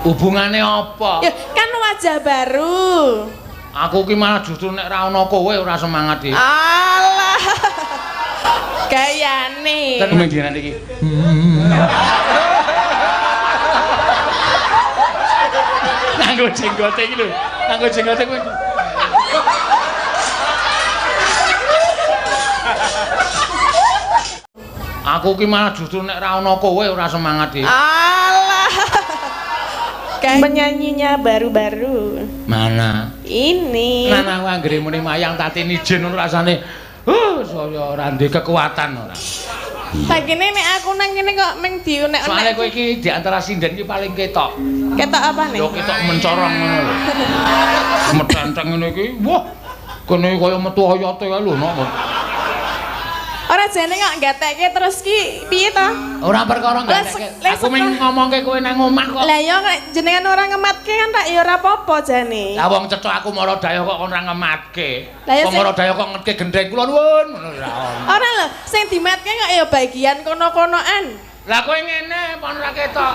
Hubungane apa? Ya, kan wajah baru. Aku ki malah justru nek ra ono kowe ora semangat iki. Alah. Gayane. Ten mung dina iki. Nganggo jenggote iki lho. Nganggo jenggote kuwi. Aku ki malah justru nek ra ono kowe ora semangat iki. Alah. Penyanyinya baru-baru. Mana? Ini. Nana aku anggere muni mayang tatin ijen ngono rasane. Saya ora ndek kekuatan ora. Sakjane nek aku nang kene kok meng diunek-unek. Soale kowe iki di antara sinden iki paling ketok. Ketok apa nih? Yo ketok mencorong ngono lho. Metenteng ngene iki. Wah. Kene kaya metu hayote kae lho, Nok. Ora jane kok gatekke terus ki piye to? Ora perkara gatekke. Aku mung ngomongke kowe nang omah kok. Lah ya nek jenengan ora ngematke kan tak ya ora apa-apa jane. Lah wong cecok aku mara daya kok ora ngematke. Lah ya Wong mara daya kok ngetke gendeng kula nuwun ngono ora ono. Ora lho, sing dimatke kok ya bagian kono-konoan. Lah kowe ngene pon ora ketok.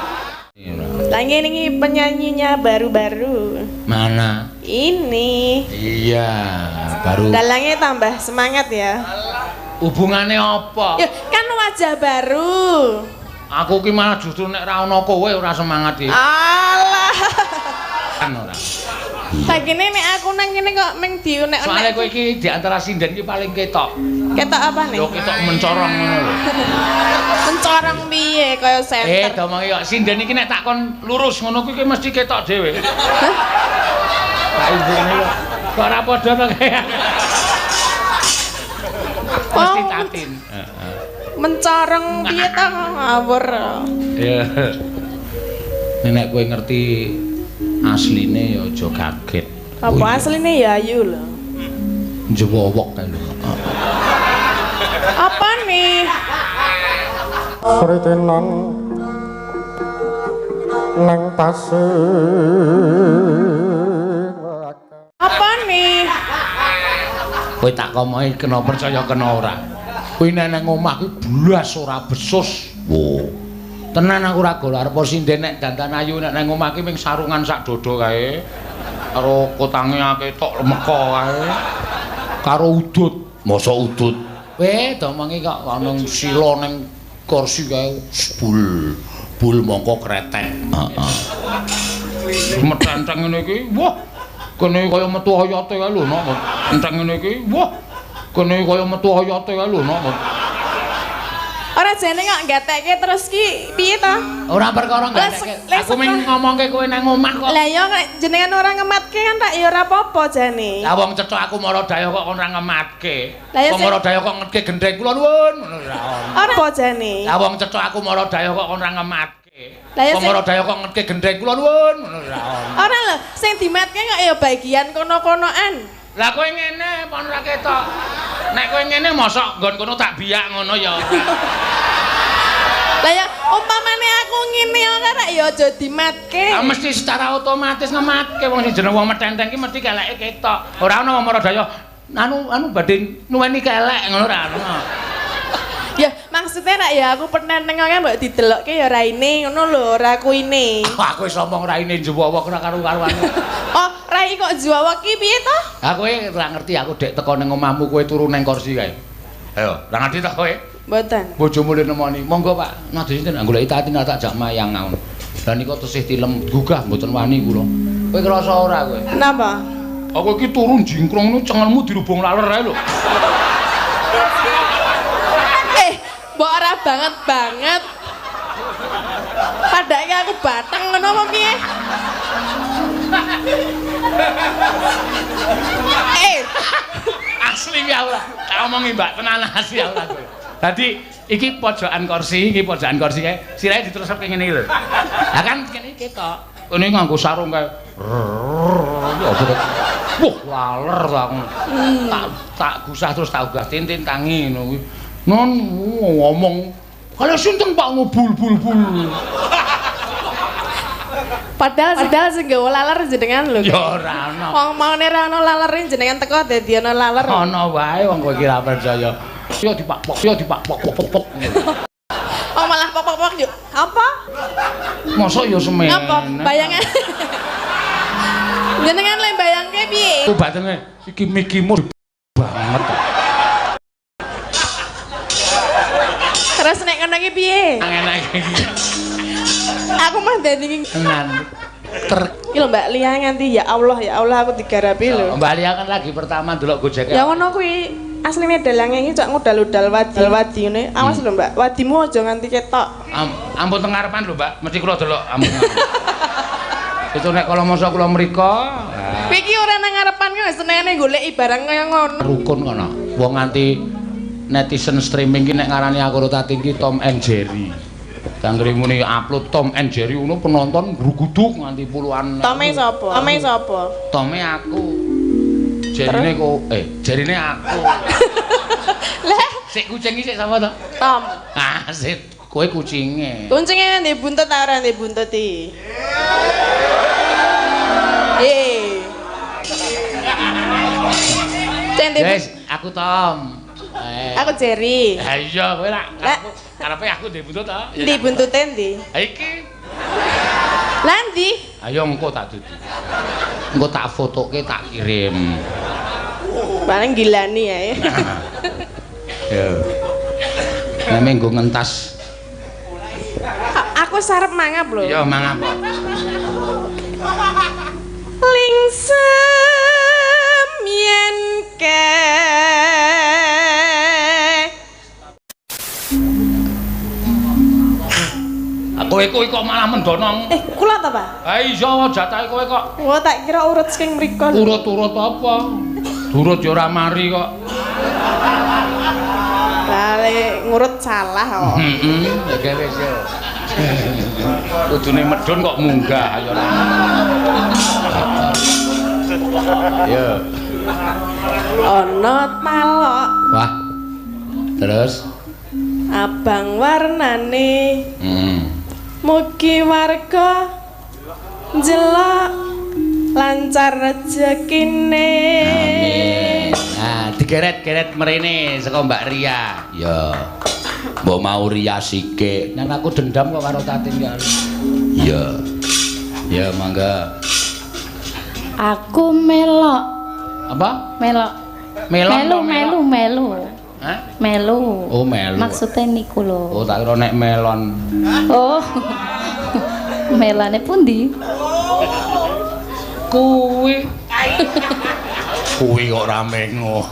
Lah ngene iki penyanyinya baru-baru. Mana? Ini. Iya, baru. Dalangnya tambah semangat ya. Hubungane apa? Ya, kan wajah baru. Aku ki malah justru nek ra ono kowe ora semangat iki. Alah. Kan ora. Sakjane nek aku nang kene kok meng diunek-unek. Soale kowe iki di antara sinden iki paling ketok. Ketok apa nih? Yo ketok mencorong ngono lho. Mencorong piye kaya senter. Domongi kok sinden iki nek takon lurus ngono kuwi mesti ketok dhewe. Hah? Tak ibune kok ora padha to kaya. Pasti tatin. Mencorong piye to ngawur. Ya. Nek kowe ngerti asline ya aja kaget. Apa asline ya ayu lho. Njewowok kae lho. Apa nih? Pritenan nang tasih Apa nih? Kowe tak komohi kena percaya kena ora. Kowe nang omah kuwi blas ora besus. Wo. Tenan aku ora gol arep sinden nek dandan ayu nek nang omah ki ming sarungan sak dodo kae. Karo kotange ketok lemeko kae. Karo udut, mosok udut. Kowe domongi kok ana sila ning kursi kae bul mongko kretek. Heeh. Metenteng ngene iki. Wah. Kene kaya metu hayote kae lho, Nok. Enteng ngene iki. Wah. Kene kaya metu hayote kae lho, Nok. Ora jane kok gatekke terus ki piye to? Ora perkara gatekke. Aku mung ngomongke kowe nang omah kok. Lah ya nek jenengan ora ngematke kan tak ya ora apa-apa jane. Lah wong cecok aku mara daya kok ora ngematke. Wong Lah mara daya kok ngetke gendeng kula nuwun ngono ora ono. Ora apa jane. Lah wong cecok aku mara daya kok ora ngematke. Lah ya Wong mara daya kok ngetke gendeng kula nuwun ngono ora ono. Ora lho, sing dimatke kok ya bagian kono-konoan. Lah kowe ngene pon ora ketok. Nek kowe ngene mosok nggon kono tak biyak ngono ya ora. Lah ya umpamane aku ngene ora rek ya aja dimatke. Ah mesti secara otomatis ngematke wong sing jeneng wong metenteng ki mesti keleke ketok. Ora ana wong mara daya anu badhe nuweni kelek ngono ora ono. Ya maksudnya nek ya aku penenteng kan mbok didelokke ya raine ngono lho, ora kuine. Aku wis omong raine njewowok ora karo-karuan. Oh, rai kok jawab ki piye to? Ah kowe ora ngerti aku dek teko ning omahmu kowe turu ning kursi kae. Ayo, ora ngerti to kowe? Mboten. Bojomu le nemoni. Monggo Pak, nadhe sinten goleki tatin tak jak mayang ngono. Lah nika tesih tilem gugah mboten wani kula. Kowe krasa ora kowe? Napa? Aku iki turu jingkrong ngono cengelmu dirubung laler ae lho. Mbok ora banget. Padake aku batang ngono apa piye? Asli ya Allah. Tak omongi Mbak tenan asli ya Allah. Dadi iki pojokan kursi kae. Sirahe diterusake ngene iki lho. Lah kan kene ketok. Kene nganggo sarung kae. Wah, laler aku. Tak gusah terus tak ugah tintin tangi ngono kuwi. Non ngomong kalau sinten Pak ngobul bul. Padahal sing gawe laler jenengan lho. Ya ora ana. Wong maune ra ana lalere jenengan teko dadi ana laler. Ana wae wong kowe iki ra percaya. Yo dipakpok. Oh malah pok-pok yo. Apa? Mosok ya semen. Ngapa? Bayangan. Jenengan le bayangke piye? Ku batene iki mikimu banget. Terus nek ngono ki piye? Enak iki. Aku mah dadi Tenan. iki lho Mbak Lia nganti ya Allah aku digarapi lho. Mbak Lia kan lagi pertama ndelok Gojek. Ya ngono kuwi asline dalange iki cok ngudal-udal wadi ngene. Awas lho Mbak, wadimu aja nganti ketok. Ampun teng ngarepan lho Mbak, mesti kula delok ampun. Itu nek kala masa kula mriko. Kowe iki ora nang ngarepan kok senengane goleki barang kaya ngono. Rukun kono. Wong nganti netizen streaming ki nek ngarani aku Rutati ki Tom and Jerry. Kangge muni upload Tom and Jerry ngono penonton gruguduk nganti puluhan. Tome sapa? Tome aku. Jerine kok jerine aku. Lah, Sik kucing iki sik sapa to? Tom. Ah, sik kowe kucinge. Kucinge ndek buntut ta ora ndek buntut iki? Guys, aku Tom. Aku Jerry. Ha iya kowe lak karepe aku ndek buntut to? Ndi buntute ndi? Ha iki. Lah ndi? Ayo engko tak dudu. Engko tak fotoke tak kirim. Paling gilani ae. Ya. Nek menggo ngentas. Aku sarep mangap lho. Ya mangap. Lingsem yen ke Kowe kok malah mendonong. kula ta, Pak? Ha iya jatahe kowe kok. Wah, tak kira urut saking mriku. Urut-urut apa? Durut ya ora mari kok. Lah ngurut salah kok. Heeh, ya wis ya. Kudune medhun kok munggah ya ora. Ya. Ana talok. Wah. Terus Abang warnane. Mugi warga njelok lancar rezekine. Amin. Nah, digeret-geret mrene saka Mbak Ria. Ya. Mbok mau Ria sike. Nang aku dendam kok karo Tatin ya. Iya. Ya mangga. Aku melok. Apa? Melok. Melu. Hah? Melu. Oh, melu. Maksudnya niku lho. Oh, tak kira nek melon. Oh. Melane pundi? Kuwi. Kuwi kok ora mengo.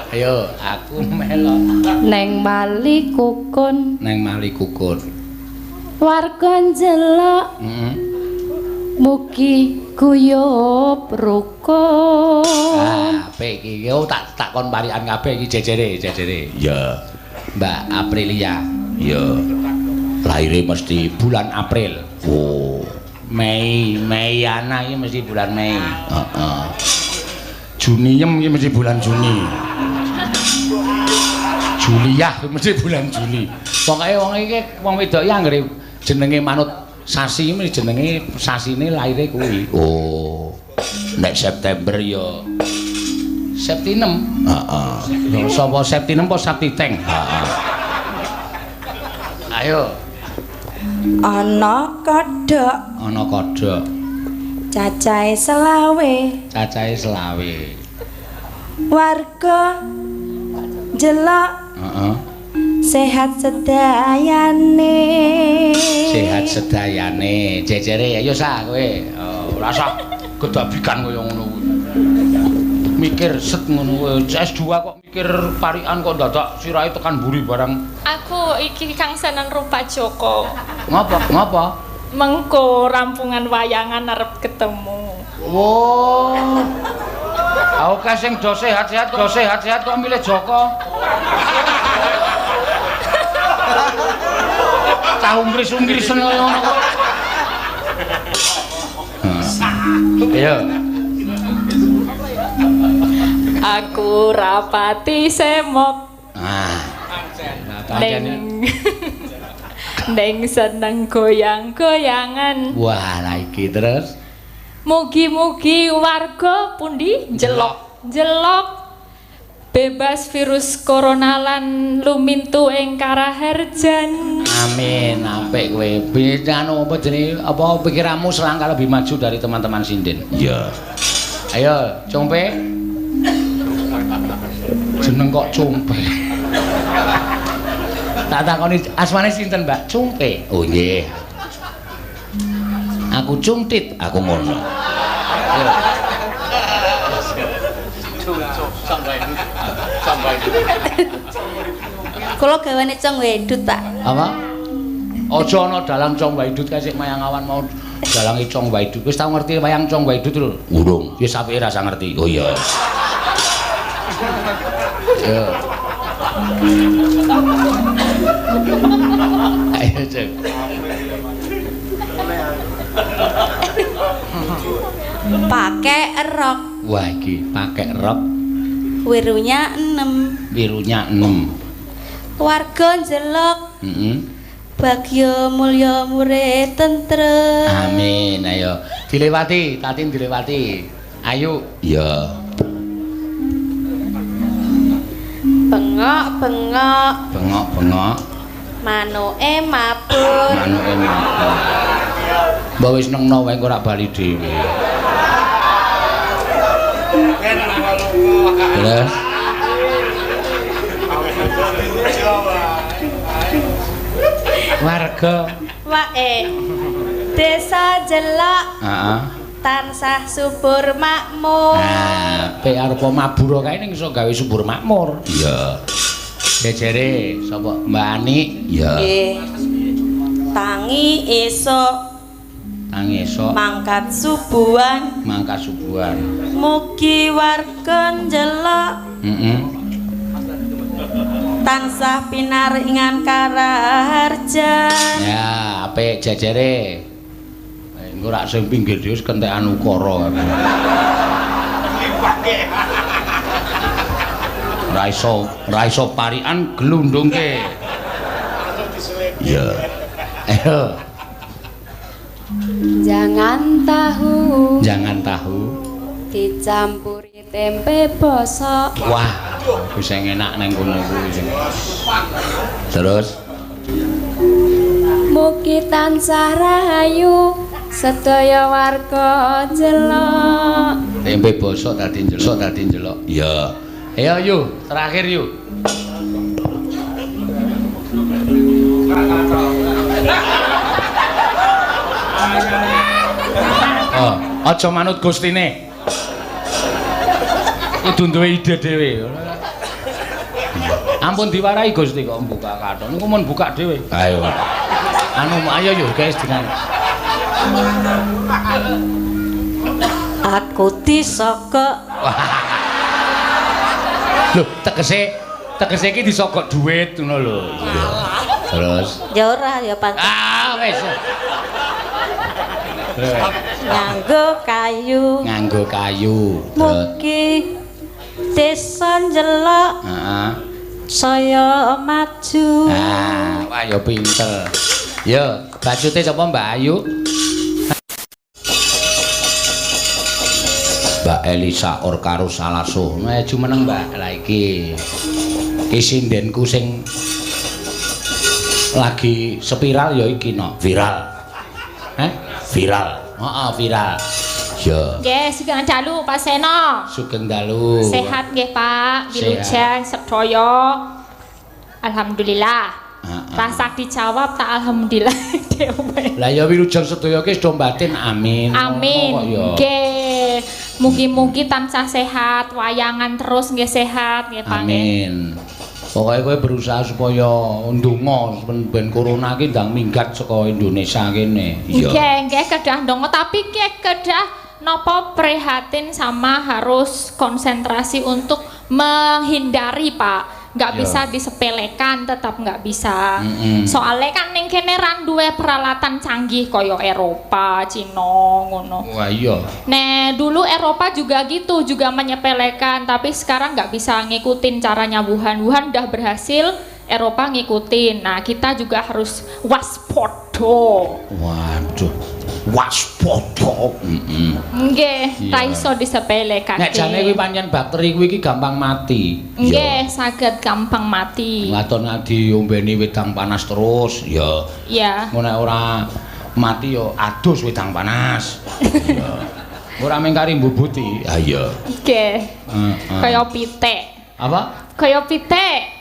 Ayo, aku melon. Neng Mali Kukun. Neng Mali Kukun. Warga njelok. Mugi guyub rukun. Apik iki yo tak kon parikan kabeh iki jejere. Ya. Mbak Aprilia. Ya. Lahire mesti bulan April. Oh. Mei ana iki mesti bulan Mei. Heeh. Juniem iki mesti bulan Juni. Juliah mesti bulan Juli. Pokoke wong iki wong wedok iki anggere jenenge manut sasi mesti jenenge sasine laire kuwi. Oh. Nek September ya Septinem. Heeh. Sapa Septinem apa Saptiteng? Heeh. Ayo. Ana kodhok. Cacahe selawe. Warga njelok. Heeh. Sehat sedayane. Jejere ayo sah kowe. Oh, ora usah gedabikan kaya ngono kuwi. Mikir set ngono kowe. S2 kok mikir parikan kok dadak sirahe tekan mburi barang. Aku iki Kang Senen Rupa Joko. Ngapa? Mengko rampungan wayangan arep ketemu. Wow. Oke sing do sehat-sehat kok milih Joko. Cah umbris-umbrisen kaya ngono kok. Ayo. Aku rapati semok. Neng seneng goyang-goyangan. Wah, lah iki terus. Mugi-mugi warga pundi jelok bebas virus corona lan lumintu ing karaharjan. Amin, apik kowe. Anu apa jenenge apa pikiranmu selangkah lebih maju dari teman-teman sinden. Iya. Ayo, Compe. Jeneng kok Compe. Tak takoni asmane sinten, Mbak? Compe. Oh nggih. Aku Cungtit, aku ngono. Kula gawane cong wedut, Pak. Apa? Aja ana dalang Cong Waidut kae sik mayang awan mau dalange Cong Waidut. Wis tau ngerti wayang Cong Waidut lho? Urung. Wis apike rasa ngerti. Oh iya. Yo. Ayo, Cek. Pakai rok. Wah iki pakai rok Wirunya 6. birunya 6. Warga njelok. Heeh. Bagya mulya murid tentrem. Amin. Ayo. Dilewati, Tatin dilewati. Ayo. Iya. Bengok-bengok. Bengok-bengok. Manuke mabur. Manuke mabur. Mbak wis nengno wae kok ora bali dhewe. Terus warga Wae. Desa jelok. heeh. Tansah subur makmur. Nah, pe arepa mabur kae ning iso gawe subur makmur. Iya. Jejere sapa Mbak Ani? Iya. Nggih. Tangi esuk Tangi esuk mangkat subuhan. mangkat subuhan. Mugi warga njelok Heeh. tansah pinaringan karaharja. Ya, apik jejere. Engko rak sing pinggir dhewe kentekan ukara. Ra iso parikan glundungke. Iya. Ayo. Jangan tahu Jangan tahu. dicampuri tempe bosok. Wah, iku sing enak nang kono kuwi sing. Terus Mugi tansah rahayu sedaya warga jelok. tempe bosok dadi njelok. Iya. Ayo yuk, terakhir yuk. Oh, aja manut gustine. Kudu duwe ide dhewe. Ampun diwarai Gusti kok buka kathon. Niku mun buka dhewe. Ayo. Ayo yuk guys dengan Aku disogok. Lho, tegese iki disogok dhuwit ngono lho. Terus Ya ora ya Pak. wis. Nganggo kayu. Terus Mugi desa njelok heeh. saya maju. Wah ya pinter. Yo, bacute sapa Mbak Ayu? Mbak Elisa or karo Salaso. Maju meneng Mbak. Lah iki sindenku sing lagi spiral ya iki no, viral. Viral. Heeh, viral. Ya. Nggih, sugeng dalu Pak Seno. Sugeng dalu. Sehat nggih Pak, wilujeng Sehat. sedaya. Alhamdulillah. Rasa dijawab tak alhamdulillah dhewe. Lah ya wilujeng sedaya ki sedo batin amin. Amin. Oh, ya. Nggih. Mugi-mugi tansah sehat, wayangan terus nggih sehat nggih Pak. Amin. Pokoke kowe berusaha supaya ndonga ben corona ki ndang minggat saka Indonesia kene. Nggih kedah ndonga tapi kedah napa prihatin sama harus konsentrasi untuk menghindari Pak. Nggak bisa disepelekan, tetap nggak bisa. Soalnya kan ning kene ra duwe peralatan canggih kaya Eropa, Cina ngono. Wah iya. Nah, dulu Eropa juga gitu, juga menyepelekan, tapi sekarang nggak bisa ngikutin caranya Wuhan. Wuhan udah berhasil, Eropa ngikutin. Nah, kita juga harus waspada. Waduh. waspada. Nggih, ra iso disepelekake. Nek jane kuwi pancen bakteri kuwi iki gampang mati. Nggih, saged gampang mati. Ngaton diombeni wedang panas terus, ya. Iya. Nek ora mati ya adus wedang panas. Iya. Ora mengkari mbubuti. Ha iya. Nggih. Kaya pitik. Apa? Kaya pitik.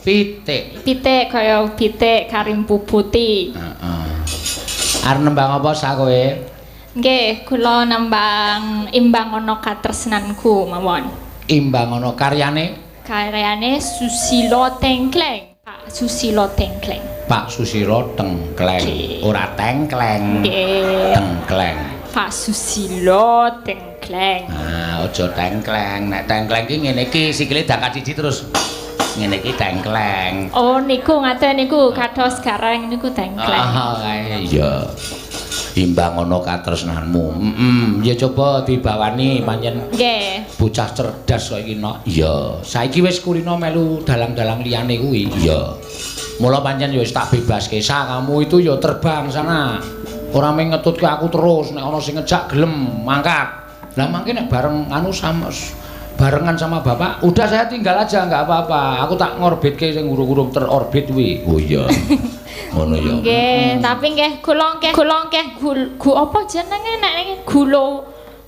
Pitik. Pitik kaya pitik kari mbubuti. Heeh. Arep nembang apa sak kowe? Nggih, kula nembang imbang ana katresnanku mawon. Imbang ana karyane Karyane Susilo Tengkleng. Pak Susilo Tengkleng. Pak Susilo Tengkleng. Ora tengkleng. Nggih. Tengkleng. Pak Susilo Tengkleng. Ah, aja tengkleng. Nek tengkleng ki ngene iki sikile dangkat siji terus ngene iki tengkleng. Oh, niku ngaten niku kados gareng niku tengkleng. Ah, kae iya. Imbang ana katresnanmu. Ya coba dibawani pancen. Nggih. Bocah cerdas kaya iki nok. Iya, saiki wis kulino melu dalang-dalang liyane kuwi. Iya. Mula pancen ya wis tak bebaske. Kamu itu ya terbang sana. Ora mung ngetutke aku terus, nek ana sing ngejak gelem mangkat. Lah mangke nek bareng anu sama barengan sama Bapak, udah saya tinggal aja enggak apa-apa. Aku tak ngorbitke sing guru-guru terorbit kuwi. Oh iya. Ngono ya. Nggih, tapi nggih kula nggih apa jenenge nek niki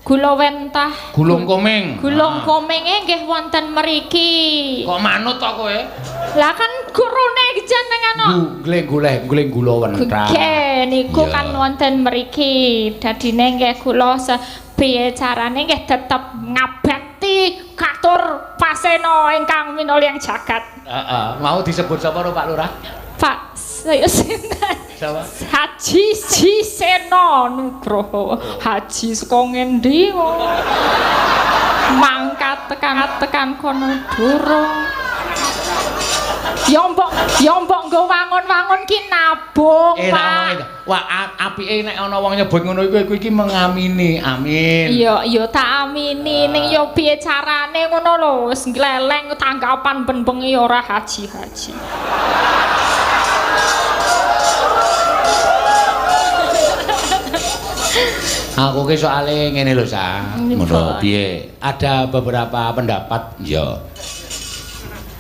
gula wentah. Gulung komeng. Gulung kominge nggih wonten mriki. Kok manut to kowe? Lah kan gurune jenengan kok. Guling gula wentah. Nggih, niku kan wonten mriki. Dadine nggih kula piye carane nggih tetep ngabekti katur pasena ingkang minulya jagat. Heeh, mau disebut sapa Pak Lurah? Pak, saya sinten? Siapa? Haji Sisena Nugroho. Haji saka ngendi kok? Mangkat tekan kono durung. Ya mbok nggo wangun-wangun ki nabung, Pak. Wah, apike nek ana wong nyebut ngono iku iki mengamini. Amin. Iya, tak amini. Ning ya piye carane ngono lho, wis gleleng tanggapan ben-bengi ora haji-haji. Aku ki soalé ngene lho, Sa. Ngono piye? Ada beberapa pendapat ya.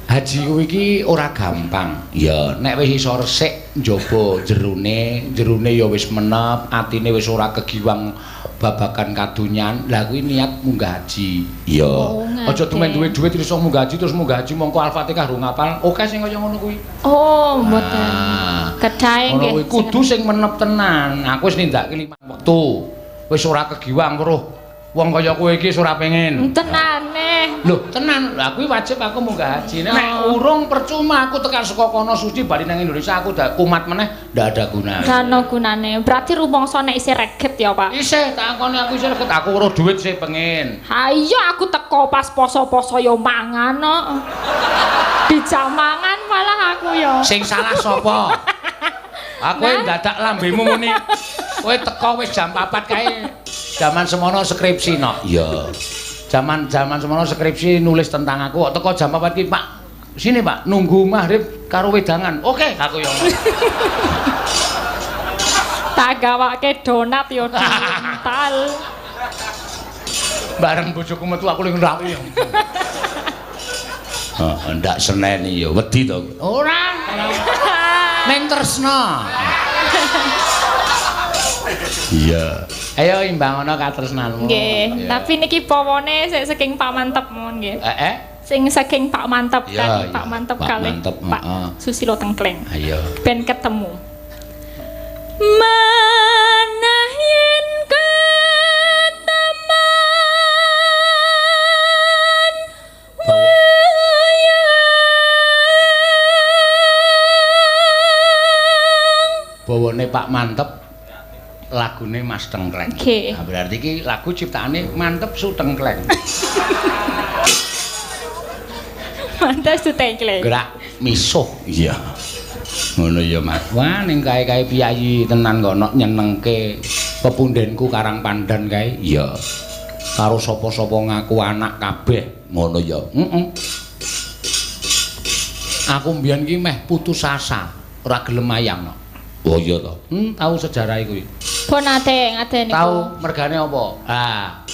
Haji kuwi iki ora gampang. Ya, nek wis iso resik njaba jerone ya wis menep, atine wis ora kegiwang babagan kadonyan. Lah kuwi niat munggah haji. Ya. Aja temen duwe duit iso munggah haji terus munggah haji mongko Al-Fatihah rung apal. Oke sing kaya ngono kuwi. Oh, mboten. Kedahe nggih. Ngono kuwi kudu sing menep tenan. Aku wis nindakke 5 wektu. Wis ora kegiwang weruh. Wong kaya kowe iki ora pengen. Tenane. Lho, tenan. Lah kuwi wajib aku munggah haji. Nek urung percuma aku tekan saka kono suci bali nang Indonesia aku dak kumat meneh ndak ada gunane. Gak ana gunane. Berarti rumangsa nek isih reget ya, Pak. Isih takoni aku isih reget. Aku weruh duit sih pengen. Ha iya aku teko pas poso-poso ya mangan kok. Dijamangan malah aku ya. Sing salah sapa? Aku ndadak lambemu muni. Kowe teko wis jam 4 kae. Zaman semono skripsi no. Iya. Zaman semono skripsi nulis tentang aku kok teko jam 4 ki, Pak. Sini, Pak, nunggu maghrib karo wedangan. Oke, aku yo. Tak gawake donat yo diuntal. Bareng bojoku metu aku ning rawi yo. Heeh, ndak seneni yo, wedi to. Ora. Meng tresna. Iya. Ayo imbang ana katresnanmu. Nggih, tapi niki pawone sik saking Pak Mantep mon nggih. Sing saking Pak Mantep kan, Pak Mantep kalih Pak Susilo Tengkleng. Ayo. Ben ketemu. Manah yen keteman bawane Pak Mantep lagune Mas Tengkleng. Okay. Nah, berarti iki lagu ciptaane Mantep Su Tengkleng. Mantep Su Tengkleng. Gerak misuh. Iya. Ngono ya, Mas. Wah, ning kae-kae piyayi tenan kok nok nyenengke pepundhenku Karang Pandan kae. Iya. Karo sapa-sapa ngaku anak kabeh. Ngono ya. Aku mbiyen ki meh putus asa, ora gelem ayam. Oh iya to. Tahu sejarah kuwi. Pun ate niku. Tahu mergane apa? Ah.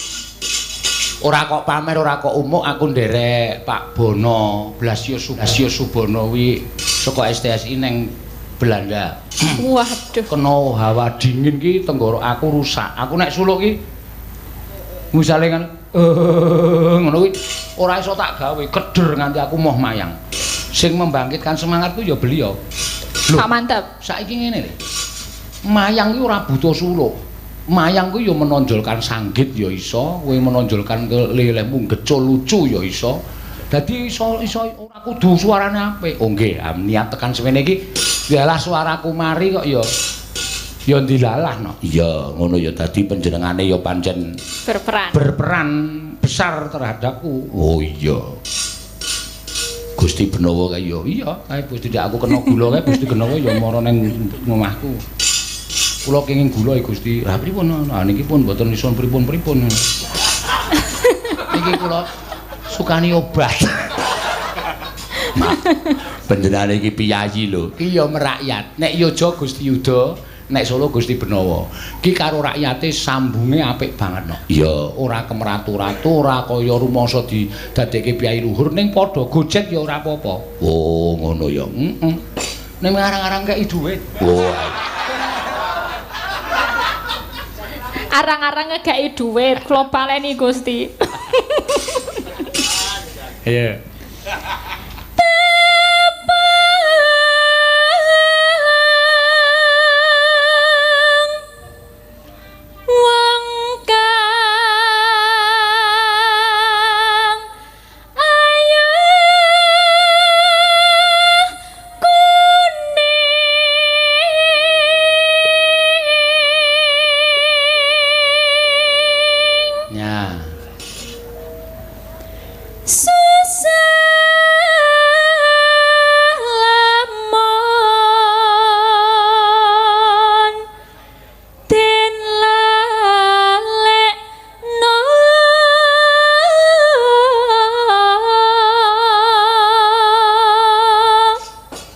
Ora kok pamer, ora kok umuk, aku nderek Pak Bono, Blasio Subono kuwi saka STSI ning Belanda. Waduh. Kena hawa dingin ki tenggorok aku rusak. Aku nek suluk ki misale kan ngono kuwi ora iso tak gawe, keder nganti aku moh mayang. Sing membangkitkan semangatku ya beliau. Lho, mantep. Saiki ngene lho. Mayang ki ora butuh suluk. Mayang ku ya menonjolkan sanggit ya iso, kowe menonjolkan kelelehmu gecul lucu ya iso. Dadi iso ora kudu suarane apik. Oh nggih, niat tekan semene iki dialah suaraku mari kok ya dilalahno. Iya, ngono ya dadi panjenengane ya pancen berperan besar terhadapku. Oh iya. Gusti Benowo kae ya iya, kae Gusti aku kena gula kae Gusti Benowo ya mara ning omahku. Kula kenging gula Gusti. Lah pripun? Nah niki pun mboten iso pripun-pripun. Niki kula sukani obat. Mak, panjenengane iki piyayi lho. Iki ya merakyat. Nek Yoja Gusti Yuda, nek Solo Gusti Benowo. Ki karo rakyate sambunge apik banget no. Iya, ora kemratu-ratu, ora kaya rumangsa didadekke piyai luhur ning padha gojek ya ora apa-apa. Oh, ngono ya. Heeh. Ning arang-arang kei dhuwit. Oh. Arang-arang ngegeki dhuwit, kula baleni Gusti. Iya.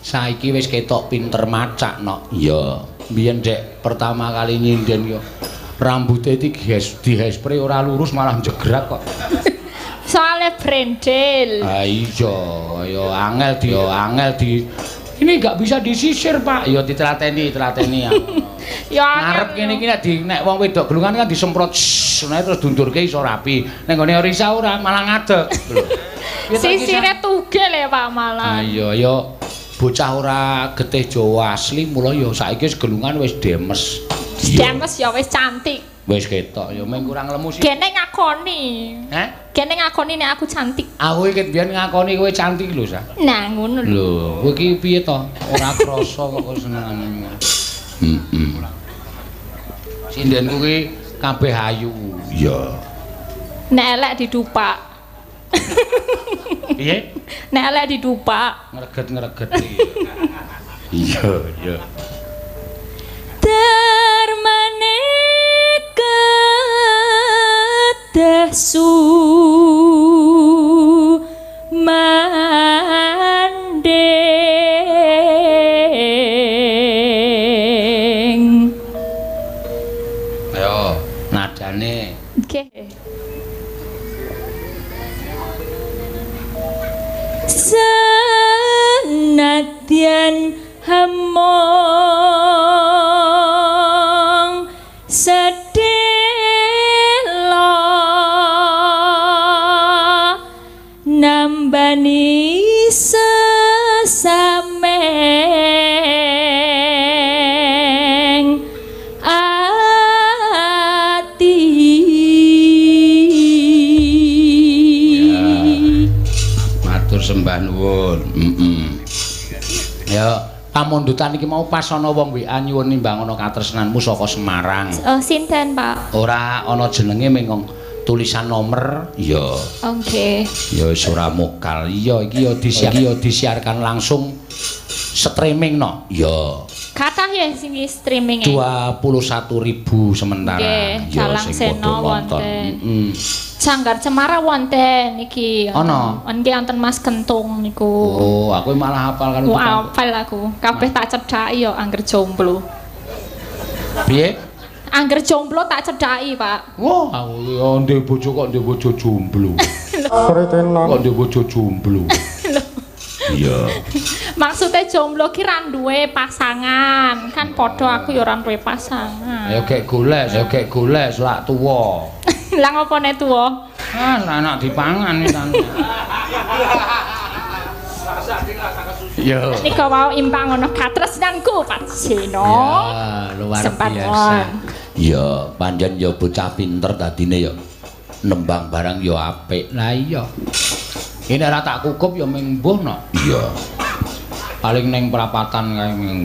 Saiki wis ketok pinter macak no. Iya. Biyen dek pertama kali nyinden yo rambutnya iki dihespray ora lurus malah jegrak kok. Soale brendel. Ah iya, yo angel di ini enggak bisa disisir, Pak. Yo ditlateni ya. Ya ngarep kene iki nek wong wedok gelungan kan disemprot terus dundurke iso rapi. Nek gone Risa ora malah ngadeg. Sisire tugel ya Pak malah. Ah iya yo bocah ora getih Jawa asli mula ya saiki wis gelungan wis demes. Demes ya wis cantik. Wis ketok ya mung kurang lemu sih. Kene ngakoni. Hah? Kene ngakoni nek aku cantik. Aku iki biyen ngakoni kowe cantik lho, Sa. Nah, ngono lho. Lho, kowe iki piye to? Ora krasa kok senengane. Sindenku ki kabeh ayu. Iya. Nek elek didupak. Piye? Nek elek didupak. Ngreget. Iya, iya. Darmane kedasu mandeng. Ayo, nadane. Oke. Senadyan hamong sedelo nambani sesameng ati. Matur sembah nuwun. Ya, pamundutan iki mau pas ana wong WA nyuwun nimbang ana katresnanmu saka Semarang. Oh, sinten, Pak? Ora ana jenenge mengko tulisan nomor. Iya. Oke. Ya wis ora mokal. Iya, iki ya disiarkan langsung streaming no. Iya. Kathah ya sing streaming 21.000 sementara. Nggih, Ya, Calang sing Sena padha nonton. wonten. Sanggar Cemara wonten iki. Ana. Nggih wonten Mas Kentung niku. Oh, aku malah hafal kalau Wow, hafal aku. Kabeh tak cedhaki ya angger jomblo. Piye? Angger jomblo tak cedhaki, Pak. Wah, aku ya ndek bojo kok ndek bojo jomblo. Kritenan Kok ndek bojo jomblo. Iya. Maksudnya jomblo ki ra duwe pasangan. Kan padha aku ya ora duwe pasangan. Ya gek golek selak tuwa. Lah ngopone tuwa? Ah, anak dipangan iki kan. Yo. Nika wau imbang ngono katresnanku Pak Seno. Ya, luar biasa. Ya, panjen ya bocah pinter dadine ya. Nembang barang ya apik. Lah iya. Ini ora tak kukup ya ming mbuh no. Iya. Paling neng perapatan kae ming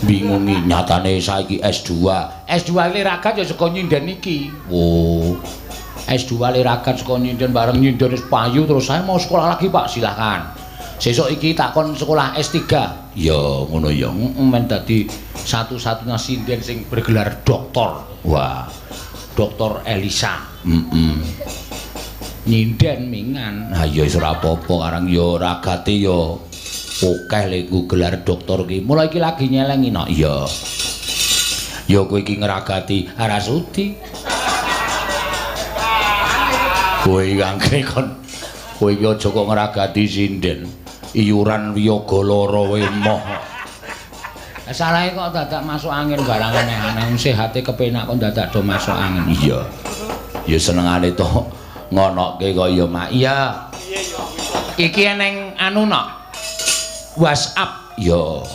bingungi nyatane saiki S2. S2 liragat ya saka nyinden iki. Oh. S2 liragat saka nyinden bareng nyinden wis payu terus saya mau sekolah lagi Pak, silakan. Sesuk iki takon sekolah S3. Ya ngono ya. Men dadi satu-satunya sinden sing bergelar doktor. Wah. Doktor Elisa. Nyinden mingan. Nah ya wis ora apa-apa karang ya ragate ya akeh lek gelar doktor ki. Mulai iki lagi nyelengi no. Iya. Ya kowe iki ngragati Arasudi. Kowe angke kon kowe iki aja kok ngragati sinden. Iuran wiyaga lara wemoh. Salahe kok dadak masuk angin barang aneh-aneh. Sehate kepenak kok dadak do masuk angin. Iya. Ya senengane to ngonoke kaya mak. Iya. Iki eneng anu no. WhatsApp. Ya.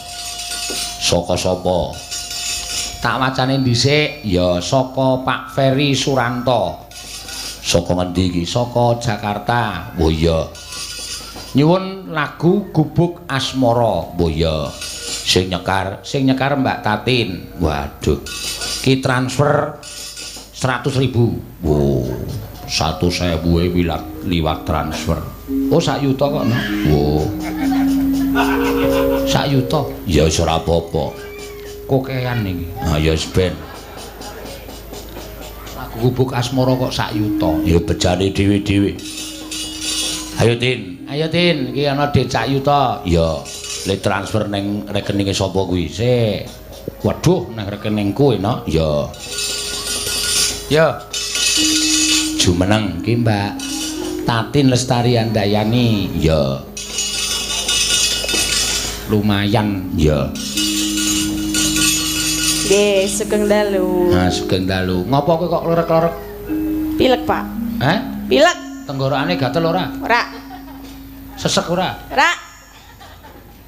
Saka sapa? Tak wacane dhisik ya saka Pak Ferry Suranto. Saka ngendi iki? Saka Jakarta. Oh iya. Nyuwun lagu Gubuk Asmara. Oh iya. Sing nyekar Mbak Tatin. Waduh. Ki transfer 100.000. Wow. 100.000 liwat transfer. Oh sak yuta kok no. Wow. Sak yuta. Ya wis ora apa-apa. Kokean iki. Ah ya wis ben. Lagu Gubuk Asmara kok sak yuta. Ya bejane dhewe-dhewe. Ayo Tin, iki ana dhuwit sak yuta. Ya, le transfer ning rekeninge sapa kuwi? Sik. Waduh, nang rekeningku no. Ya. Ya. Jumeneng ki Mbak Tatin Lestari Andayani. Ya. Lumayan, ya. Nggih, sugeng dalu. Nah, sugeng dalu. Ngopo kowe kok lorek-lorek? Pilek, Pak. Hah? Pilek. Tenggorokane gatel ora? Ora. Sesek ora? Ora.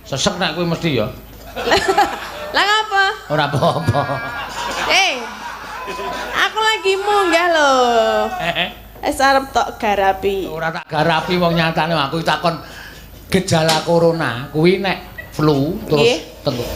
Sesek nek kowe mesti ya. Lah ngapa? Ora apa-apa. Aku lagi munggah lho. Wis arep tok garapi. Ora tak garapi wong nyatane aku takon gejala corona kuwi nek flu terus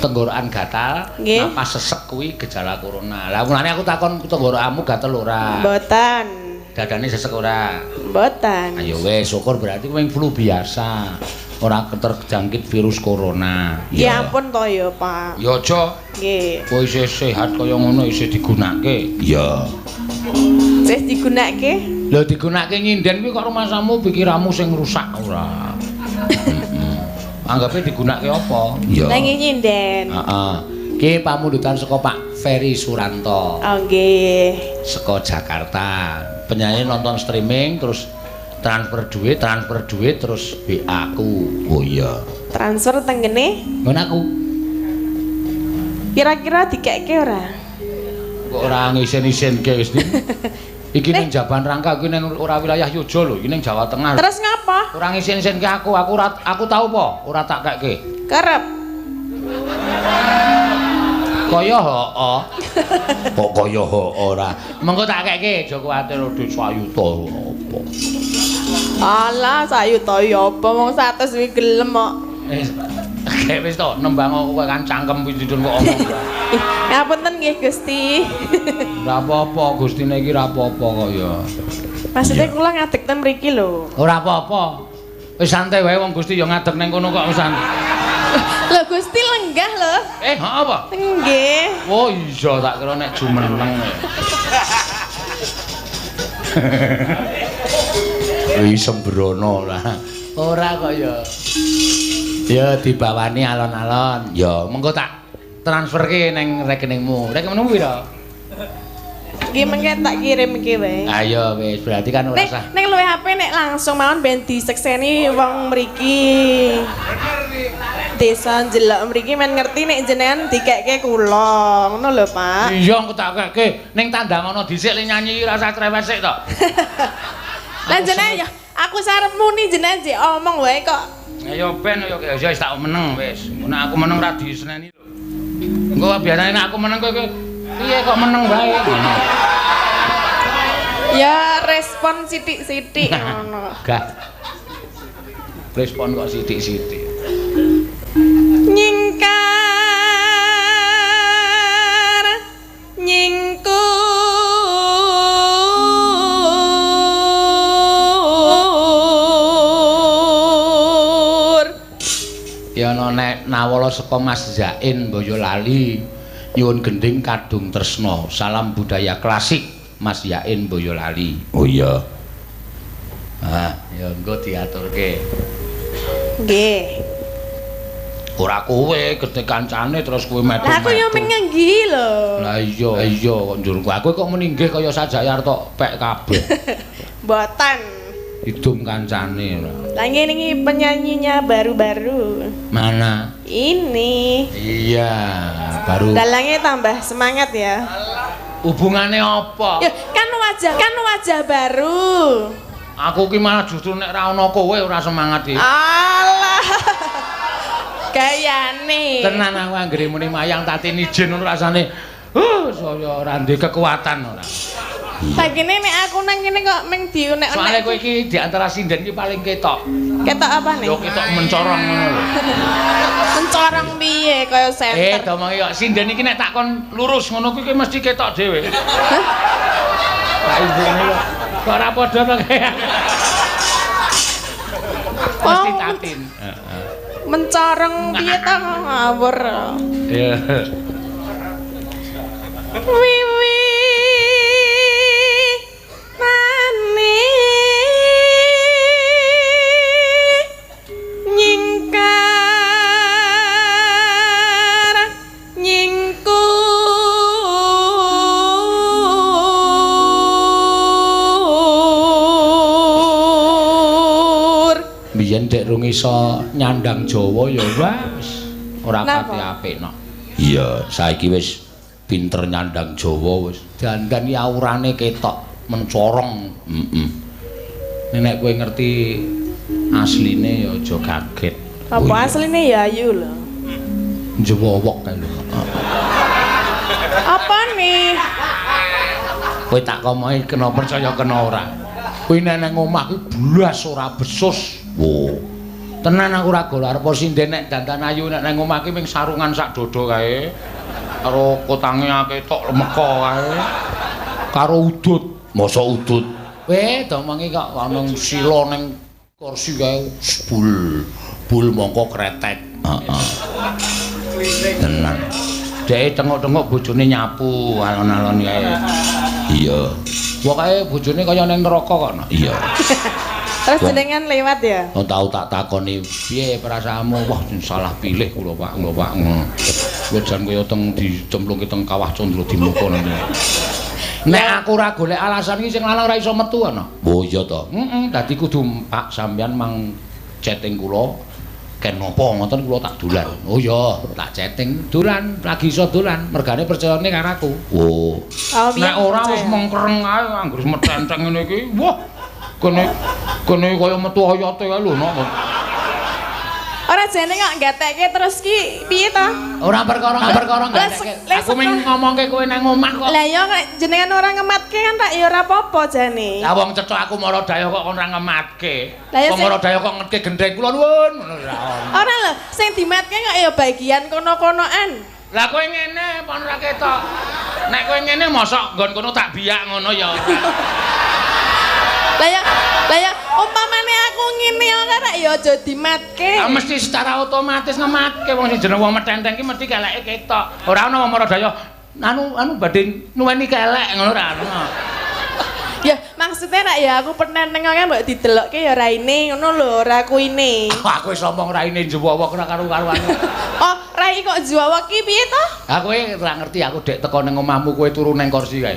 tenggorokan gatal, napas sesek kuwi gejala corona. Lah mulane aku takon tenggorokanmu gatel ora? Mboten. Dadane sesek ora? Mboten. Ayo wis syukur berarti kowe flu biasa. Ora terjangkit virus corona. Ya ampun to ya, Pak. Ya aja. Nggih. Kowe isih sehat kaya ngono isih digunakake. Iya. Wis digunakake? Lho digunakake nyinden kuwi kok rumasamu pikiranmu sing rusak ora. Anggape digunakake apa? Ya. Nang nyinden. Heeh. Ki pamundutan saka Pak Ferry Suranto. Oh nggih. Saka Jakarta. Penyanyi nonton streaming terus transfer duit terus WA aku. Oh iya. Transfer teng kene? Ngono aku. Kira-kira dikeke ora? Kok ora ngisen-isenke wis iki. Iki ning Jaban Rangka kuwi ning ora wilayah Yojo lho, iki ning Jawa Tengah. Terus ngapa? Ora ngisen-isenke aku tahu apa? Ora tak keke. Kerep. Kaya hoo. Kok kaya hoo ora. Mengko tak keke aja kuwatir dhuwit sayuta apa. Alah, sayuta ya apa wong 100 kuwi gelem kok. Kayak wis to nembang kowe kan cangkem pindhun kok omong. Ngapunten nggih Gusti. Ora apa-apa, Gustine iki ora apa-apa kok ya. Maksudnya kula ngadeg ten mriki lho. Ora apa-apa. Wis santai wae wong Gusti ya ngadeg ning kono kok wis santai. Lho Gusti lenggah lho. Apa? Nggih. Oh iya tak kira nek jumeneng. Wis sembrono lah. Ora kok ya. Ya dibawani alon-alon. Ya mengko tak transferke ning rekeningmu. Rekeningmu piro? Iki mengke tak kirim iki wae. Ayo wis berarti kan ora usah. Nek luwih HP nek langsung mawon ben disekseni wong mriki. Desa njelok mriki men ngerti nek jenengan dikekke kula. Ngono lho, Pak. Iya engko tak kekke ning tandangono dhisik le nyanyi rasa cerewet sik to. Lah jenengan ya aku sarepmu ni jenengan jek omong wae kok. Ayo ben yo wis tak meneng wis. Nek aku meneng ra diseneni lho. Engko biasane nek aku meneng kowe piye kok meneng wae ngono. Ya respon sithik-sithik ngono. Gak. Respon kok sithik-sithik. Nyingkar nyingkur. Ya ana nek nawala saka Mas Zain Boyolali. Nyuwun gending kadung tresna. Salam budaya klasik Mas Yain Boyolali. Oh iya. Ah, ya engko diaturke. Nggih. Ora kowe gedhe kancane terus kowe metu. Lah aku yo mengenggi lho. Lah iya kok njur aku kok meninggih kaya Sajayar tok pek kabeh. Mboten. Hidung kancane. Lah ngene penyanyinya baru-baru. Mana? Ini. Iya, baru. Dalangnya tambah semangat ya. Hubungane apa? Ya, kan wajah baru. Aku ki malah justru nek ra ana kowe ora semangat iki. Alah. Gayane. Tenan aku anggere muni mayang tatin ijen ngono rasane. Saya ora ndek kekuatan ora. Bagine nek aku nang kene kok meng diunek-unek. Soale kowe iki di antara sinden iki paling ketok. Ketok apa nih? Yo ketok mencorong ngono lho. Mencorong piye kaya senter. Domongi kok sinden iki nek takon lurus ngono kuwi mesti ketok dhewe. Lah ibune kok ora padha to kaya. Mesti tatin. Mencorong piye ta ngawur. Iya. Wiwi nani nyingkar nyingkur. Biyen dek rung iso nyandang Jawa ya wis ora pati apik no. Iya, saiki wis pinter nyandang Jawa wis. Dandan ya aurane ketok mencorong. Nek kowe ngerti asline ya aja kaget. Apa asline ya ayu lho. Njewowok kae lho. Apa nih? Kowe tak komohi kena percaya kena ora. Kowe nang omah ki blas ora besus. Wo. Tenan aku ora gol arep sinden nek dandan ayu nek nang omah ki ming sarungan sak dodo kae. Karo kotange ketok lemeko kae. Karo udut. Mosok udut. Domongi kok ana sila ning kursi kae bul mongko kretek. Heeh. Tenan. Dek tengok-tengok bojone nyapu alon-alon kae. Iya. Pokoke bojone kaya ning neraka kok. Iya. Terus jenengan lewat ya? Oh tau tak takoni piye perasaanmu? Wah salah pilih kula Pak, kula Pak. Kowe jan kaya teng dicemplungke teng kawah Candra Dimuka nanti. Nek aku ora golek alasan iki sing lanang ora iso metu ana. Oh iya to. Dadi kudu Pak sampean mang chatting kula. Ken napa ngoten kula tak dolan. Oh iya, tak chatting dolan, lagi iso dolan. Mergane percayane karo aku. Oh. Nek ora wis mengkereng ae anggere metenteng ngene iki. Wah. Kene kaya metu oyote kae lho, Nok. Ora jane kok gatekke terus ki piye to? Ora perkara gatekke. Aku mung ngomongke kowe nang omah kok. Lah ya nek jenengan ora ngematke kan tak ya ora apa-apa jane. Lah wong cecok aku mara daya kok ora ngematke. Wong mara daya kok ngetke gendeng kula nuwun ngono ora ono. Ora lho, sing dimatke kok ya bagian kono-konoan. Lah kowe ngene pon ora ketok. Nek kowe ngene mosok nggon kono tak biyak ngono ya ora. Lah ya umpamane aku ngene ora ya aja dimatke. Lah mesti secara otomatis ngematke wong sing jeneng wong metenteng ki mesti keleke ketok. Ora ana wong mara daya anu badhe nuweni kelek ngono ora ana. Ya maksudnya rak ya aku penenteng kok mbok didelokke ya raine ngono lho, ora kuine. Aku wis omong raine njewowok ora karo-karuan. Oh, rai kok njewowok ki piye to? Aku ora ngerti aku dek teko ning omahmu kowe turu ning kursi kae.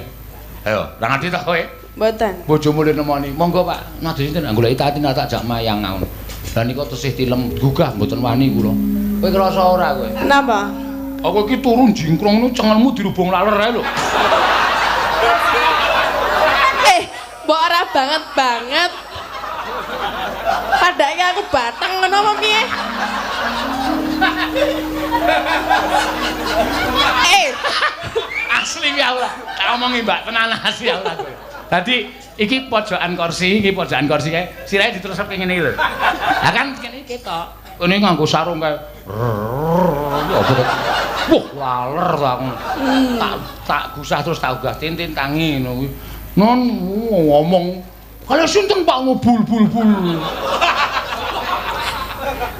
Ayo, ra ngerti to kowe? Mboten. Bojomu le nemoni. Monggo Pak, nadhe sinten goleki Tatin tak jak mayang ngono. Lah nika tesih tilem gugah mboten wani kula. Kowe krasa ora kowe? Kenapa? Aku iki turun jingkrong nu cengelmu dirubung laler ae lho. Mbok ora banget. Padahal aku bateng ngono apa piye? Asli ya Allah. Tak omongi Mbak tenan asli ya Allah kowe. Dadi iki pojokan kursi kae. Sirahe diterusep kene iki lho. Lah kan kene ketok. Kene nganggo sarung kae. Wah, laler ta aku. Tak gusah terus tak ugah tintin tangi ngono kuwi. Non ngomong. Kalau sinten Pak bul.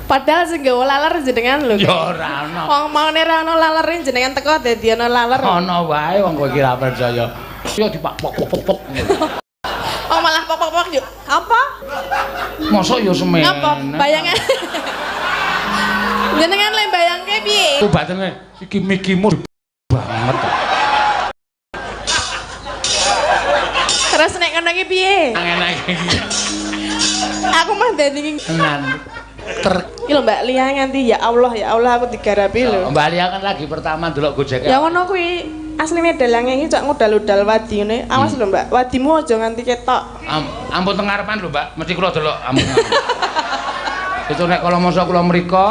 Padahal sing nggawa laler jenengan lho. Ya ora ana. Wong maune ra ono lalere jenengan teko dadi ono laler. Ana wae wong kowe iki ra percaya. Ya dipak-pok. Oh malah pok-pok yo. Apa? Mosok ya semen. Apa? Bayangan. Jenengan le bayangke piye? Ku batene iki mikimu banget. Terus nek ngono iki piye? Enak iki. Aku mah dadi Tenan. iki lho Mbak Lia nganti ya Allah aku digarapi lho. Mbak Lia kan lagi pertama ndelok Gojek. Ya ngono kuwi asline dalange iki cak ngudal-udal wadi ngene. Awas lho Mbak, wadimu aja nganti ketok. Ampun teng ngarepan lho Mbak, mesti kula delok ampun. Itu nek kala masa kula mriko.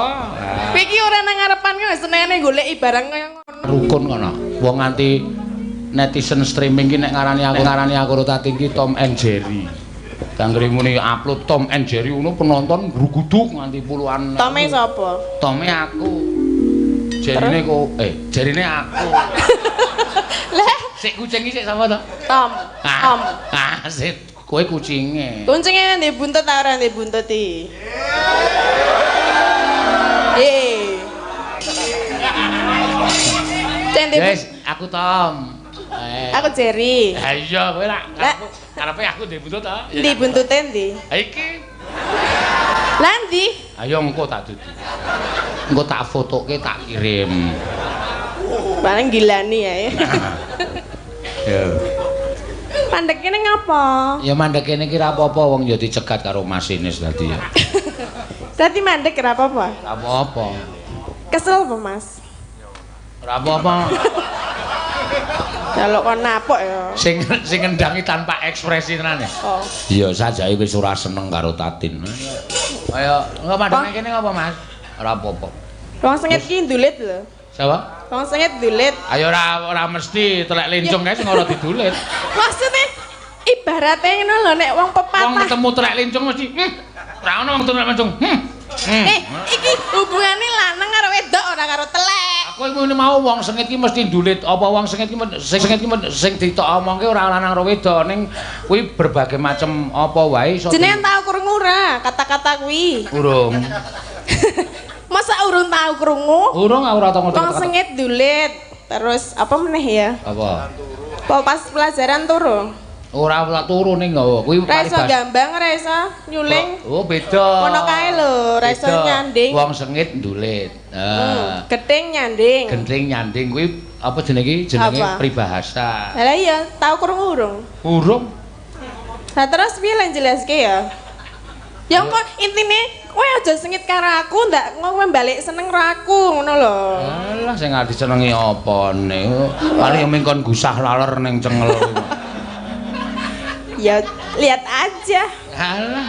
Kowe iki ora nang ngarepan kok senene goleki barang kaya ngono. Rukun kono. Wong nganti netizen streaming ki nek ngarani aku Tatin ki Tom and Jerry. Kanggere muni upload Tom and Jerry ngono penonton gruguduk nganti puluhan. Tome sapa? Tome aku. Jerine kok jerine aku. Lah, Sik kucing iki sik sapa to? Tom. Sik kowe kucinge. Kucinge ndek buntut ta ora ndek buntut iki? Guys, aku Tom. Aku Jerry. Ha iya kowe lak karepe aku ndek buntut to? Ndi buntute ndi? Ha iki. Lah ndi? Ayo engko tak dudu. Engko tak fotoke tak kirim. Paling gilani ya. Ya. Mandek kene ngapa? Ya mandek kene ki ra apa-apa wong ya dicegat karo masinis dadi ya. Dadi mandek ora apa-apa. Ra apa-apa. Kesel apa, Mas? Ora apa-apa. Kalau kon napok ya. Sing ngendangi tanpa ekspresi tenan ya. Oh. Iya sajake wis ora seneng karo Tatin. Ayo, engko mandek kene ngapa, Mas? Ora apa-apa. Wong sengit ki ndulit lho. Sapa? Wong sengit ndulit. Ayo ora mesti telek lencung kae sing ora didulit. Maksudnya ibaratnya ngono lho nek wong pepatah. Wong ketemu telek lencung mesti ora ono wong telek lencung. Iki hubungane lanang karo wedok ora karo telek. Aku ngene mau wong sengit ki mesti ndulit. Apa wong sengit ki sing ditok omongke ora lanang karo wedok ning kuwi berbagai macam apa wae iso. Jenengan tau krungu ora kata-kata kuwi? Urung. Masa urung tau krungu? Urung ora tau ngerti. Wong sengit ndulit. Terus apa meneh ya? Apa? Pas pelajaran turu. Ora turu ning nggawa kuwi Ra iso gambang, ra iso nyuling. Oh, beda. Ngono kae lho, ra iso nyanding. Wong sengit ndulit. Gething nyanding. Gendring nyanding kuwi apa jenenge? Jenenge pribahasa. Lah iya, tau krungu urung? Urung. Nah terus piye lan jelaske ya? Ya kok intine kowe aja sengit karo aku, ndak kowe balik seneng karo aku ngono lho. Alah sing ati senengi apane? Paling mengkon gusah laler ning cengel. Ya lihat aja. Alah.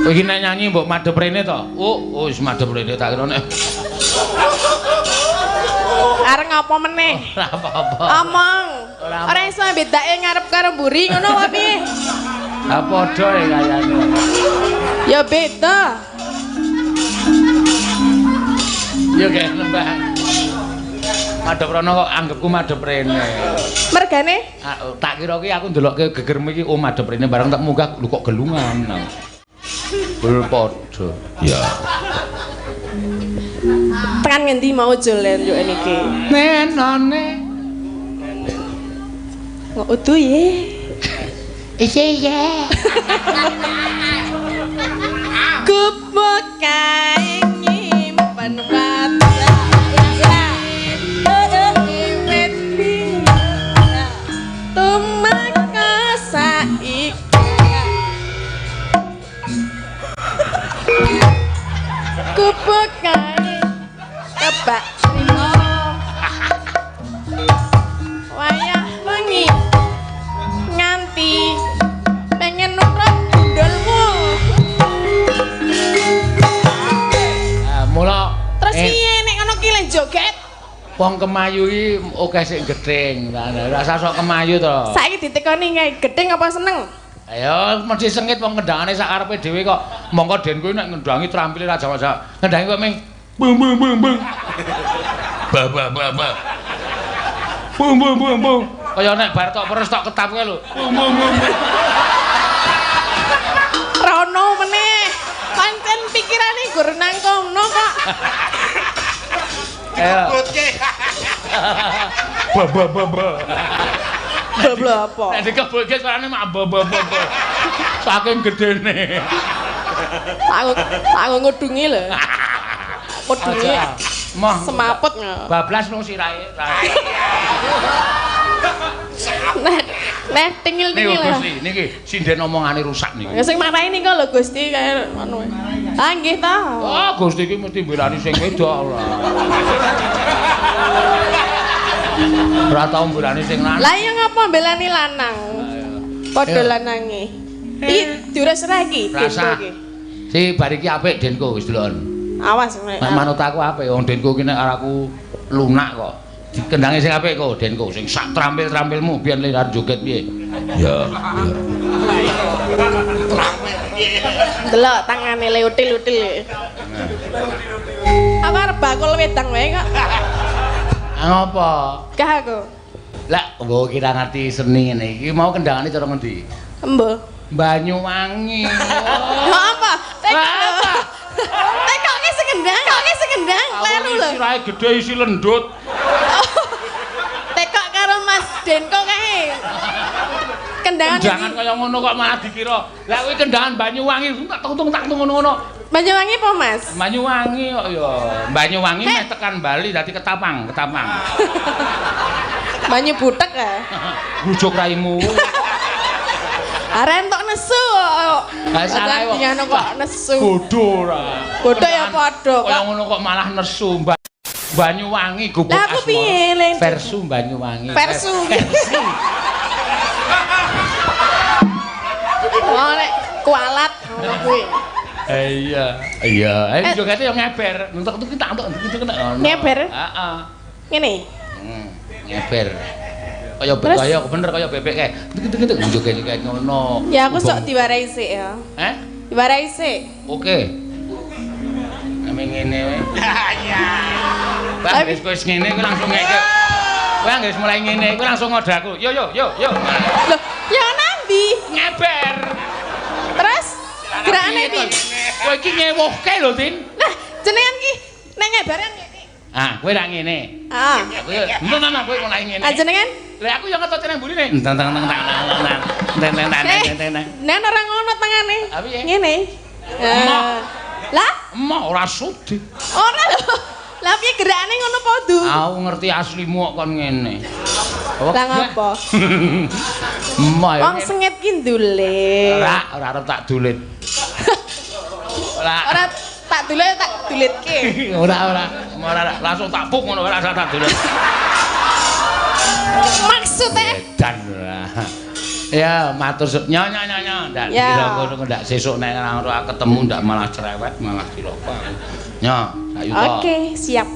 Kowe iki nek nyanyi mbok madhep rene to? Oh, wis madhep rene tak kira nek. Areng apa meneh? Ora apa-apa. Omong. Ora iso bedake ngarep karo mburi ngono wae piye? Ha padha ya kayane. Ya beda. Ya kayak lembah. Madhep rono kok anggapku madhep rene. Mergane? Tak kira ki aku ndelokke gegermu iki madhep rene bareng tak munggah lho kok gelungan. Bel padha. Ya. Tekan ngendi mau jolen yo niki? Nenone. Kok udu ye? Iya. Kupuk kae nyimpen watu. Bubuk kae kebak trimo. Wayah wengi nganti pengen nutruk gundulmu. Mula Terus piye nek ngono ki le joget? wong kemayu iki akeh sing gedeng. Rasa sok kemayu to. Saiki ditekoni kae gedeng apa seneng? Ayo mesti sengit wong ngendhangane sak karepe dhewe kok. Mongko den kuwi nek ngendhangi trampile ra jamak-jamak. Ngendhangi kok ming bung bung bung bung. Ba ba ba ba. Bung bung bung bung. Kaya nek bar tok peres tok ketap kae lho. Bung bung bung. Rono meneh. Pancen pikirane gur nang kono kok. Ayo. Ba ba ba ba. Bla apa? Nek dikebulke suarane mak ba ba ba ba. Saking gedene. Tak ngudungi lho. Ngudungi. Mah Semaput. bablas nang sirahe. Nah, tingil-tingil. Niki Gusti, niki sinden omongane rusak niki. Ya sing marahi nika lho Gusti kaya ngono. Ah nggih ta. Oh, Gusti iki mesti mbelani sing wedok ora. Ora tau mbelani sing lanang. Lah ya ngapa mbelani lanang? Padha lanange. Iki diurus ra iki. Rasa. Si bar iki apik Denko wis delok. Awas nek. Manut aku apik wong Denko ki nek aku lunak kok. Dikendange sing apik kok Denko sing sak trampil-trampilmu biyen lirar joget piye. Ya. Delok tangane le util-util. Aku arep bakul wedang wae kok. Ngapa? Gah aku. Lah, mbok kira ngerti seni ngene iki mau kendangane cara ngendi? Embo. Banyuwangi. Lah apa? Apa? Kok ki segendang, kleru lho. Sirahe gedhe isi lendut. Tekok karo Mas Denko kae. Kendangan Jangan kaya ngono kok malah dikira. Lah kuwi kendangan Banyuwangi tak tung tak ngono-ngono. Banyuwangi apa Mas? Banyuwangi kok ya. Banyuwangi meh tekan Bali dadi ketapang. Banyu butek ya. Bujuk raimu. Aren tok nesu. Lah salah kok. Ngono kok nesu. Bodho ora. Bodho ya padha Kaya kok. ngono kok malah nesu Banyuwangi gubuk Lah aku piye le? Versu Banyuwangi. Versu. Oh nek kualat ngono kuwi. Iya. Ayo jogate yo ngeber. Entuk tak entuk ngono. Ngeber? Heeh. Ngene. Ngeber. Kaya bener kaya bebek kae. Tuk joget kayak ngono. Ya aku sok diwarai sik ya. Diwarai sik. Oke. Ame ngene wae. Ya. Bang wis ngene kuwi langsung ngeke. Kowe anggere mulai ngene kuwi langsung ngodaku. Yo. Loh, ya nanti. Ngeber. Terus gerakane piye? Kowe iki ngewohke lho, Tin. Lah, jenengan ki nek ngebaran ngene. Ah, kowe ra ngene. Ah. Kowe kowe mulai ngene. Ah jenengan? Lah aku yo ngetot ceneng burine. Teng. Nek ora ngono tengane. Ah, piye? Ngene. Lah, Emah ora sudi. ora lho. Lah piye gerakane ngono podo? Aku ngerti aslimu kok kon ngene. Lah ngapa? Emah ya. Wong sengit ki ndulit. Ora arep tak dulit. Ora tak dulit tak dulitke. Ora langsung tak puk ngono ora tak dulit. Maksudnya Dan ya matur nyonya. Ndak kira ngono ndak sesuk nek ora ketemu ndak malah cerewet malah cilaka. Nyo, ayo to. Oke, siap.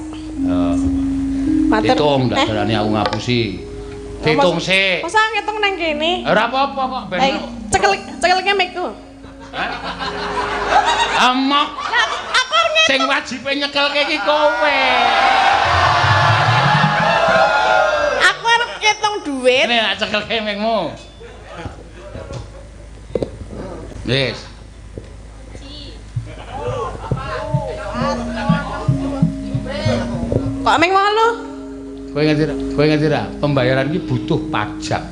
Matur. Hitung ndak darani aku ngapusi. Hitung sik. Masa ngitung nang kene? Ora apa-apa kok ben. Cekelke mikku. Amok. Lah aku arep Sing wajibe nyekelke iki kowe. Aku arep ngitung duit. Ini nak cekelke mikmu. Wis. Kok ming 8? Kowe ngerti ra? Pembayaran iki butuh pajak.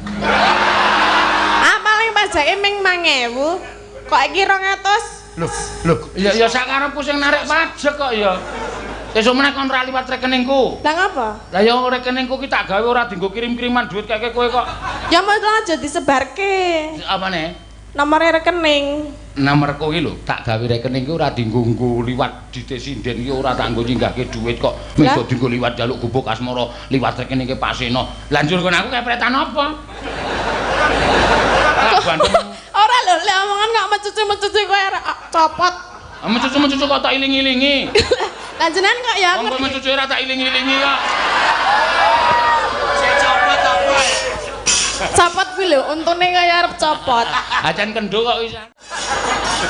Ah paling pajake ming 5.000. Kok iki 200? Loh, ya sakarepku sing narik pajak kok ya. Sesuk meneh kon ra liwat rekeningku. Lah ngapa? Lah ya rekeningku ki tak gawe ora dienggo kirim-kiriman duit kaya kowe kok. Ya mau aja disebarke. Apane? Nomor rekening. nomorku iki lho tak gawe rekening ki ora dienggo liwat dite sinden ki ora tak nggo nyinggahke dhuwit kok mung dienggo liwat jaluk gubuk asmara liwat rekening ki Pasena. Lah njur kon aku kepretan apa? Ora lho, lek omongan kok mecucu-mecucu kowe arek copot. Mecucu-mecucu kok tak iling-ilingi. Lah jenengan kok ya Wong ngerti. mecucu ora tak iling-ilingi kok. Copot kuwi lho, untune kaya arep copot. Acan kendo kok wis.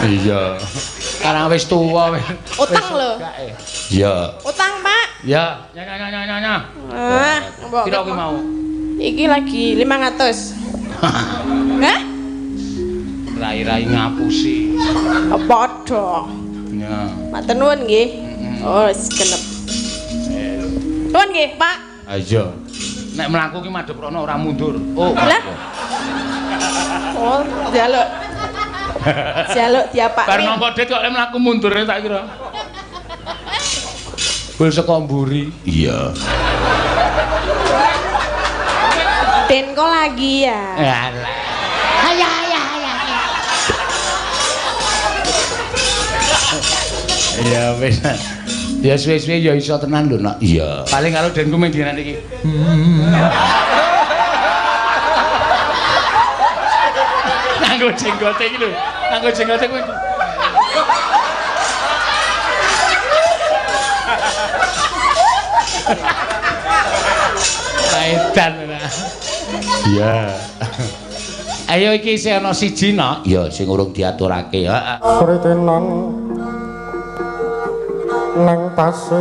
Iya. Karang wis tuwa wis. Utang lho. Iya. Utang, Pak. Ya, nya. Mbok. Piro ki mau? Iki lagi 500. Hah? Rai-rai ngapusi. Padha. Ya. Matur nuwun nggih. Oh, wis genep. Nuwun nggih, Pak. Ayo. Nek mlaku ki madhep rono ora mundur. Oh. Lah. Oh, jaluk. Jaluk diapakne. Bar nampa dit kok lek mlaku mundur tak kira. Bul saka mburi. Iya. Den kok lagi ya? Alah. Ayah. Iya wis. Ya suwe-suwe ya iso tenan lho, Nak. Iya. Paling karo denku mung dina iki. Nganggo jenggote iki lho. Nganggo jenggote kuwi. Kaitan. Iya. Ayo iki isih ana siji, Nak. Ya sing urung diaturake. Heeh. Pritenan nang tasih